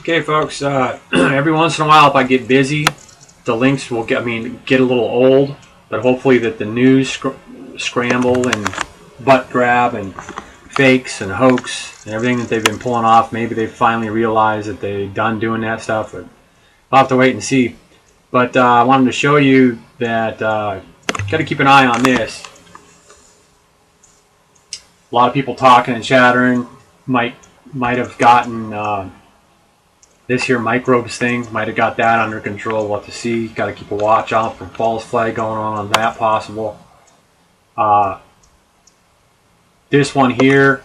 Okay, folks. Every once in a while, if I get busy, the links will get a little old. But hopefully, that the news scramble and butt grab and fakes and hoax and everything that they've been pulling off, maybe they finally realized that they're done doing that stuff. But I'll have to wait and see. But I wanted to show you that got to keep an eye on this. A lot of people talking and chattering might have gotten this here microbes thing, might have got that under control. What to see, got to keep a watch out for false flag going on that possible. This one here,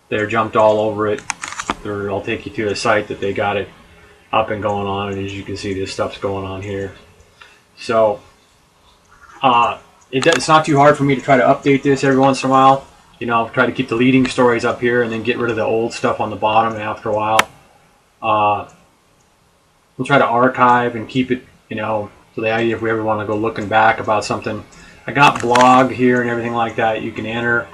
they're jumped all over it. I'll take you to a site that they got it up and going on, and as you can see, this stuff's going on here. So it's not too hard for me to try to update this every once in a while. You know, try to keep the leading stories up here and then get rid of the old stuff on the bottom after a while. We'll try to archive and keep it, you know, so the idea if we ever want to go looking back about something. I got blog here and everything like that you can enter.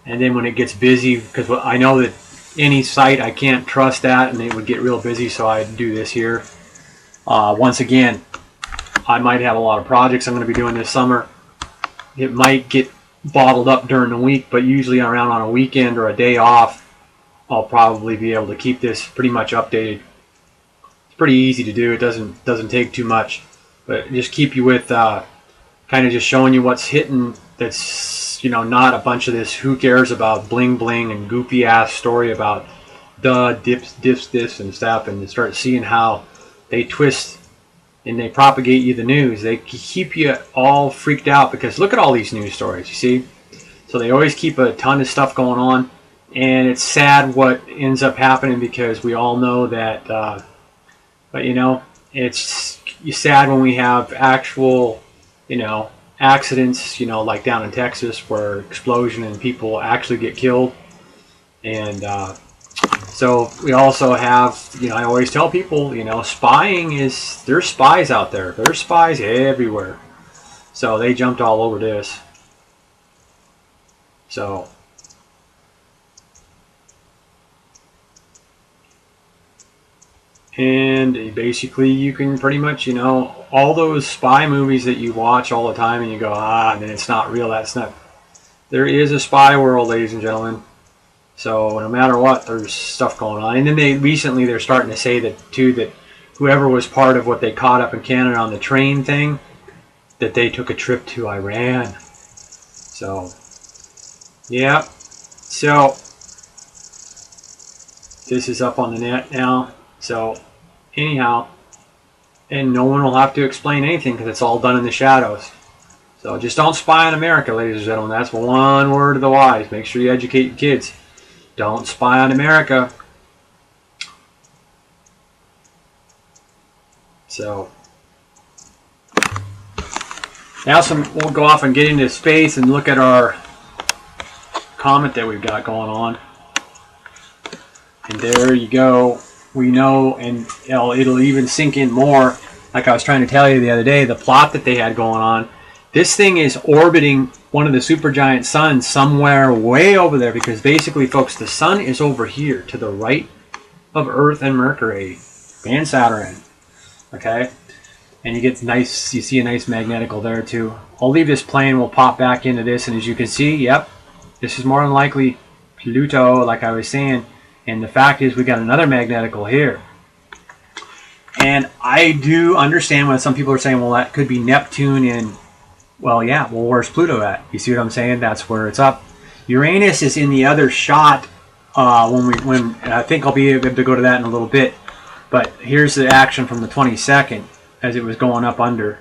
And then when it gets busy, because I know that any site I can't trust that and it would get real busy, so I do this here. Once again, I might have a lot of projects I'm going to be doing this summer. It might get bottled up during the week, but usually around on a weekend or a day off, I'll probably be able to keep this pretty much updated. It's pretty easy to do. It doesn't take too much, but just keep you with kind of just showing you what's hitting. That's, you know, not a bunch of this who cares about bling bling and goofy ass story about dips this and stuff, and start seeing how they twist and they propagate you the news. They keep you all freaked out because look at all these news stories, you see? So they always keep a ton of stuff going on, and it's sad what ends up happening because we all know that, but you know, it's sad when we have actual, you know, accidents, you know, like down in Texas where explosion and people actually get killed. And so we also have, you know, I always tell people, you know, there's spies out there. There's spies everywhere. So they jumped all over this. So and basically you can pretty much, you know, all those spy movies that you watch all the time and you go, and then it's not real. That's not. There is a spy world, ladies and gentlemen. So no matter what, there's stuff going on. And then they're starting to say that too, that whoever was part of what they caught up in Canada on the train thing, that they took a trip to Iran. So yeah. So this is up on the net now. So anyhow, and no one will have to explain anything because it's all done in the shadows. So just don't spy on America, ladies and gentlemen. That's one word of the wise. Make sure you educate your kids. Don't spy on America. So now we'll go off and get into space and look at our comet that we've got going on. And there you go. We know, and it'll even sink in more. Like I was trying to tell you the other day, the plot that they had going on. This thing is orbiting one of the supergiant suns somewhere way over there, because basically, folks, the sun is over here to the right of Earth and Mercury and Saturn. Okay, and you see a nice magnetical there too. I'll leave this plane. We'll pop back into this, and as you can see, yep, this is more than likely Pluto, like I was saying. And the fact is, we got another magnetical here. And I do understand when some people are saying, well, that could be Neptune and, well, yeah, well, where's Pluto at? You see what I'm saying? That's where it's up. Uranus is in the other shot when I think I'll be able to go to that in a little bit. But here's the action from the 22nd as it was going up under.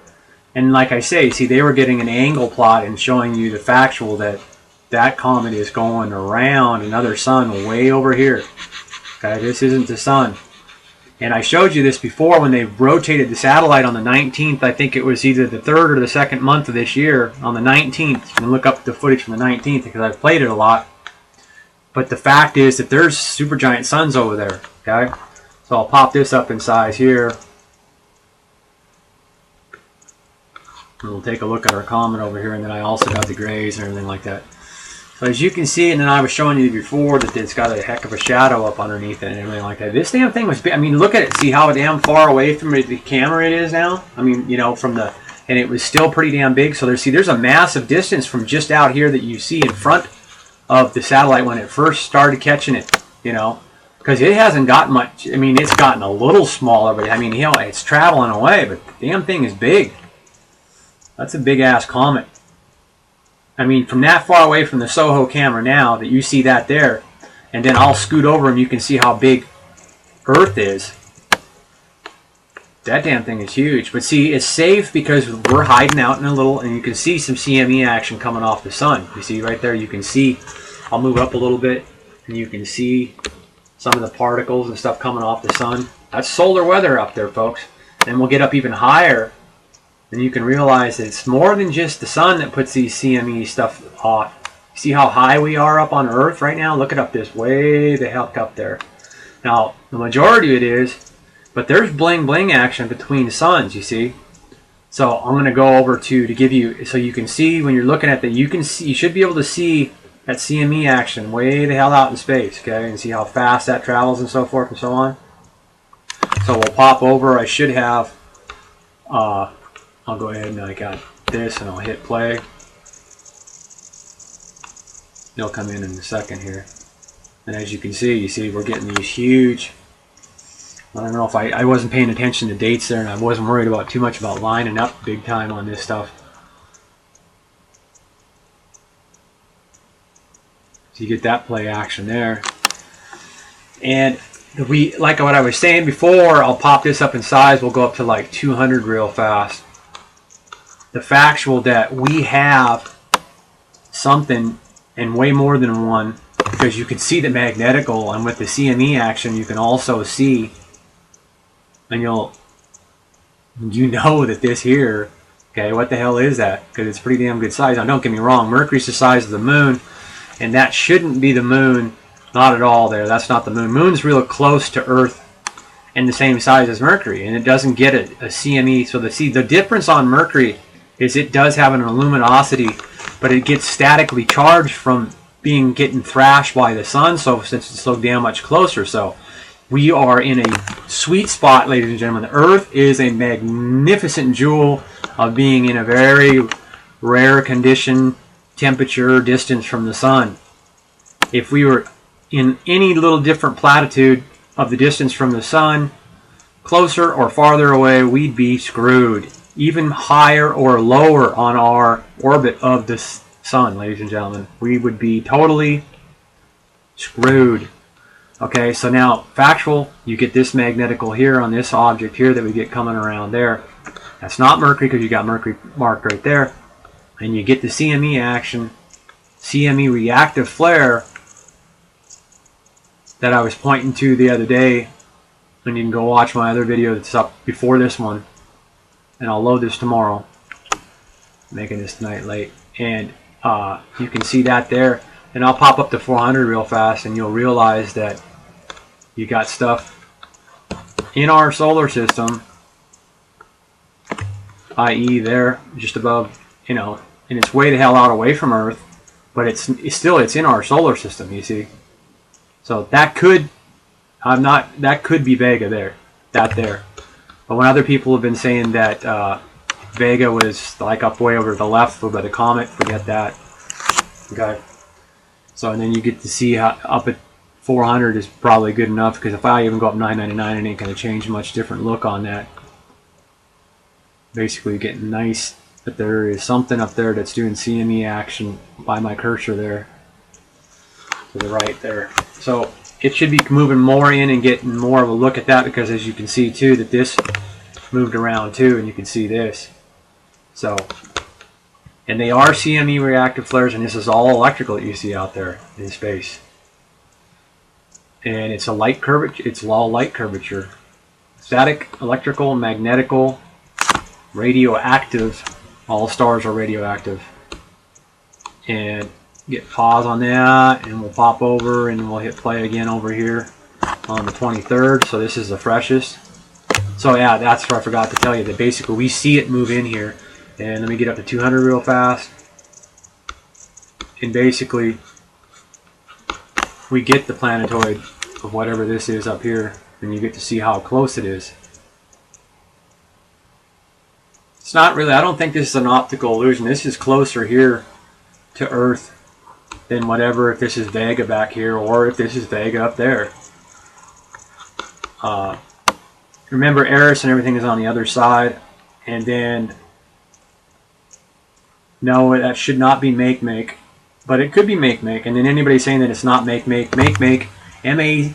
And like I say, see, they were getting an angle plot and showing you the factual that comet is going around another sun way over here. Okay, this isn't the sun. And I showed you this before when they rotated the satellite on the 19th. I think it was either the 3rd or the 2nd month of this year. On the 19th, you can look up the footage from the 19th because I've played it a lot. But the fact is that there's supergiant suns over there. Okay, so I'll pop this up in size here. And we'll take a look at our comet over here, and then I also got the grays and everything like that. So as you can see, and then I was showing you before that it's got a heck of a shadow up underneath it and everything like that. This damn thing was big. I mean, look at it. See how damn far away from the camera it is now? I mean, you know, from the... And it was still pretty damn big. So there's a massive distance from just out here that you see in front of the satellite when it first started catching it, you know. Because it hasn't gotten much. I mean, it's gotten a little smaller, but I mean, you know, it's traveling away. But the damn thing is big. That's a big-ass comet. I mean, from that far away from the Soho camera now that you see that there, and then I'll scoot over and you can see how big Earth is. That damn thing is huge. But see, it's safe because we're hiding out in a little, and you can see some CME action coming off the sun. You see right there, you can see, I'll move up a little bit, and you can see some of the particles and stuff coming off the sun. That's solar weather up there, folks. And we'll get up even higher, and you can realize that it's more than just the sun that puts these CME stuff off. You see how high we are up on Earth right now? Look it up this way the heck up there. Now, the majority of it is, but there's bling bling action between suns, you see. So I'm going to go over to give you, so you can see when you're looking at that, you can see, you should be able to see that CME action way the hell out in space, okay? And see how fast that travels and so forth and so on. So we'll pop over. I should have, I'll go ahead and I got this and I'll hit play. They'll come in a second here. And as you can see, we're getting these huge, I don't know if I wasn't paying attention to dates there, and I wasn't worried about too much about lining up big time on this stuff. So you get that play action there. And like what I was saying before, I'll pop this up in size. We'll go up to like 200 real fast. The factual that we have something, and way more than one, because you can see the magnetical, and with the CME action you can also see, and you know that this here, okay, what the hell is that? Because it's pretty damn good size. Now don't get me wrong, Mercury's the size of the moon, and that shouldn't be the moon, not at all there. That's not the moon. Moon's real close to Earth and the same size as Mercury, and it doesn't get a CME. So the difference on Mercury is it does have an luminosity, but it gets statically charged from getting thrashed by the sun, so since it's so damn much closer. So we are in a sweet spot, ladies and gentlemen. The Earth is a magnificent jewel of being in a very rare condition, temperature, distance from the sun. If we were in any little different platitude of the distance from the sun, closer or farther away, we'd be screwed. Even higher or lower on our orbit of the sun, ladies and gentlemen, we would be totally screwed. Okay, so now factual, you get this magnetical here on this object here that we get coming around there. That's not Mercury because you got Mercury marked right there. And you get the CME action, CME reactive flare that I was pointing to the other day. And you can go watch my other video that's up before this one. And I'll load this tomorrow. I'm making this tonight late. And you can see that there. And I'll pop up to 400 real fast, and you'll realize that you got stuff in our solar system, i.e. there, just above, you know, and it's way the hell out away from Earth, but it's in our solar system, you see. So that could, that could be Vega there, that there. But when other people have been saying that Vega was like up way over to the left by the comet, forget that. Okay. So, and then you get to see how up at 400 is probably good enough, because if I even go up 999, it ain't going to change much different look on that. Basically getting nice, but there is something up there that's doing CME action by my cursor there to the right there. So it should be moving more in and getting more of a look at that, because as you can see too that this moved around too, and you can see this. So, and they are CME reactive flares, and this is all electrical that you see out there in space. And it's a light curvature, it's all light curvature. Static, electrical, magnetical, radioactive. All stars are radioactive. And get pause on that, and we'll pop over and we'll hit play again over here on the 23rd. So this is the freshest. So yeah, that's what I forgot to tell you, that basically we see it move in here. And let me get up to 200 real fast. And basically, we get the planetoid of whatever this is up here, and you get to see how close it is. It's not really, I don't think this is an optical illusion. This is closer here to Earth than whatever, if this is Vega back here, or if this is Vega up there. Remember, Eris and everything is on the other side, and then no, that should not be make, but it could be make. And then anybody saying that it's not make, M-A-K-E,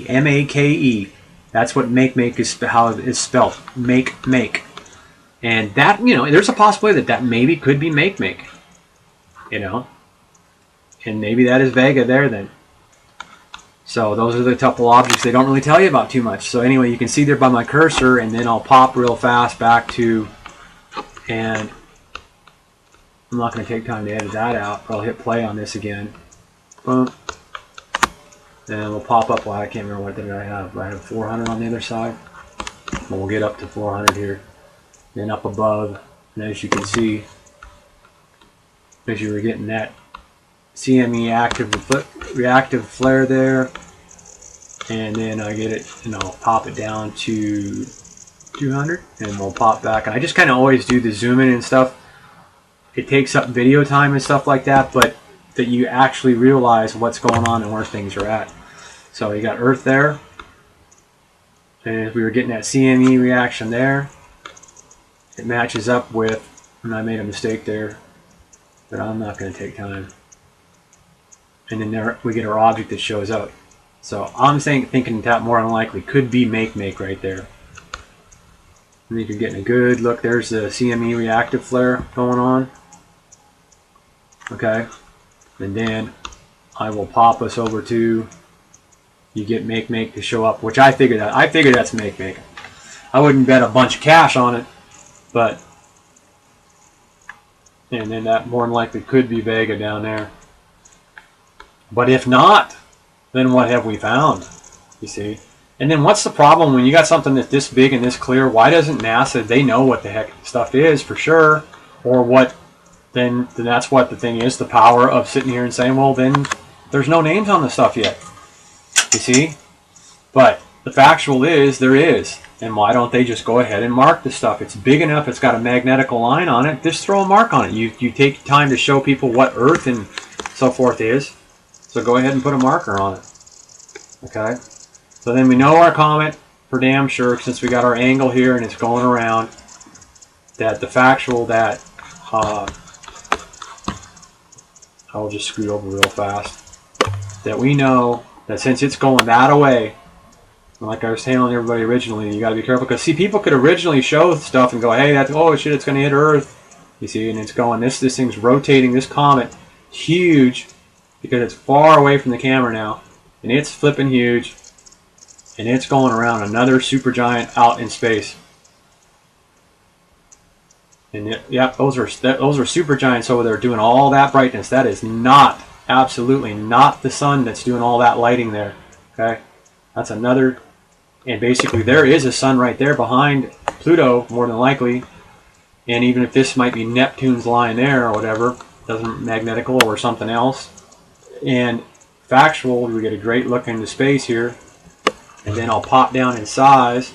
M-A-K-E. That's what make is how it is spelled. Make. And that, you know, there's a possibility that that maybe could be make. You know, and maybe that is Vega there then. So those are the couple objects they don't really tell you about too much. So anyway, you can see there by my cursor, and then I'll pop real fast back to, and I'm not going to take time to edit that out, but I'll hit play on this again. Boom. Then we'll pop up, well, I can't remember what did I have. I have 400 on the other side. Well, we'll get up to 400 here. Then up above, and as you can see, as you were getting that CME reactive flare there, and then I get it, and I'll pop it down to 200, and we'll pop back. And I just kind of always do the zoom in and stuff. It takes up video time and stuff like that, but that you actually realize what's going on and where things are at. So you got Earth there, and we were getting that CME reaction there. It matches up with, and I made a mistake there, but I'm not going to take time. And then there we get our object that shows up. So I'm thinking that more than likely could be make right there. And you're getting a good look. There's the CME reactive flare going on. Okay, and then I will pop us over to, you get make to show up, which I figured that's make. I wouldn't bet a bunch of cash on it, but, and then that more than likely could be Vega down there. But if not, then what have we found? You see? And then what's the problem when you got something that's this big and this clear? Why doesn't NASA, they know what the heck stuff is for sure, or what, then that's what the thing is, the power of sitting here and saying, well, then there's no names on the stuff yet. You see? But the factual is, there is. And why don't they just go ahead and mark the stuff? It's big enough, it's got a magnetical line on it, just throw a mark on it. You take time to show people what Earth and so forth is, so go ahead and put a marker on it. Okay? So then we know our comet for damn sure, since we got our angle here and it's going around, that the factual that, I'll just scoot over real fast, that we know that since it's going that away, like I was telling everybody originally, you got to be careful, because see, people could originally show stuff and go, hey, that's, oh shit, it's going to hit Earth, you see, and it's going, this thing's rotating, this comet, huge, because it's far away from the camera now, and it's flipping huge, and it's going around another supergiant out in space. And yeah, those are supergiants over there doing all that brightness. That is not, absolutely not the sun that's doing all that lighting there. Okay, that's another, and basically there is a sun right there behind Pluto, more than likely. And even if this might be Neptune's line there or whatever, doesn't magnetical or something else. And factual, we get a great look into space here. And then I'll pop down in size.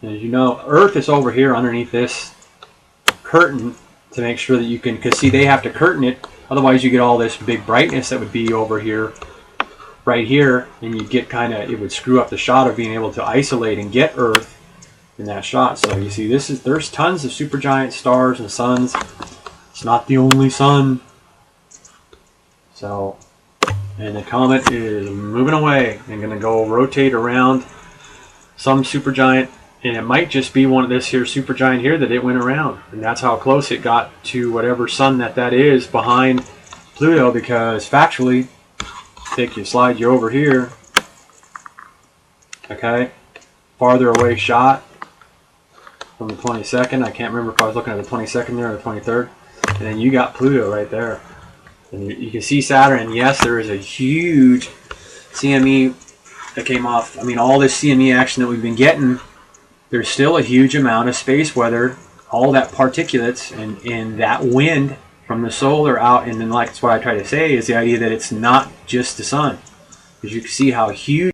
As you know, Earth is over here underneath this curtain to make sure that you can, because see, they have to curtain it, otherwise you get all this big brightness that would be over here, right here, and you get kind of, it would screw up the shot of being able to isolate and get Earth in that shot. So you see, there's tons of supergiant stars and suns. It's not the only sun. So, and the comet is moving away and going to go rotate around some supergiant. And it might just be one of this here supergiant here that it went around. And that's how close it got to whatever sun that is behind Pluto, because factually, slide you over here. Okay. Farther away shot from the 22nd. I can't remember if I was looking at the 22nd there or the 23rd. And then you got Pluto right there. And you can see Saturn. And yes, there is a huge CME that came off. I mean, all this CME action that we've been getting, there's still a huge amount of space weather all that particulates and that wind from the solar out. And then, like, that's what I try to say, is the idea that it's not just the sun, because you can see how huge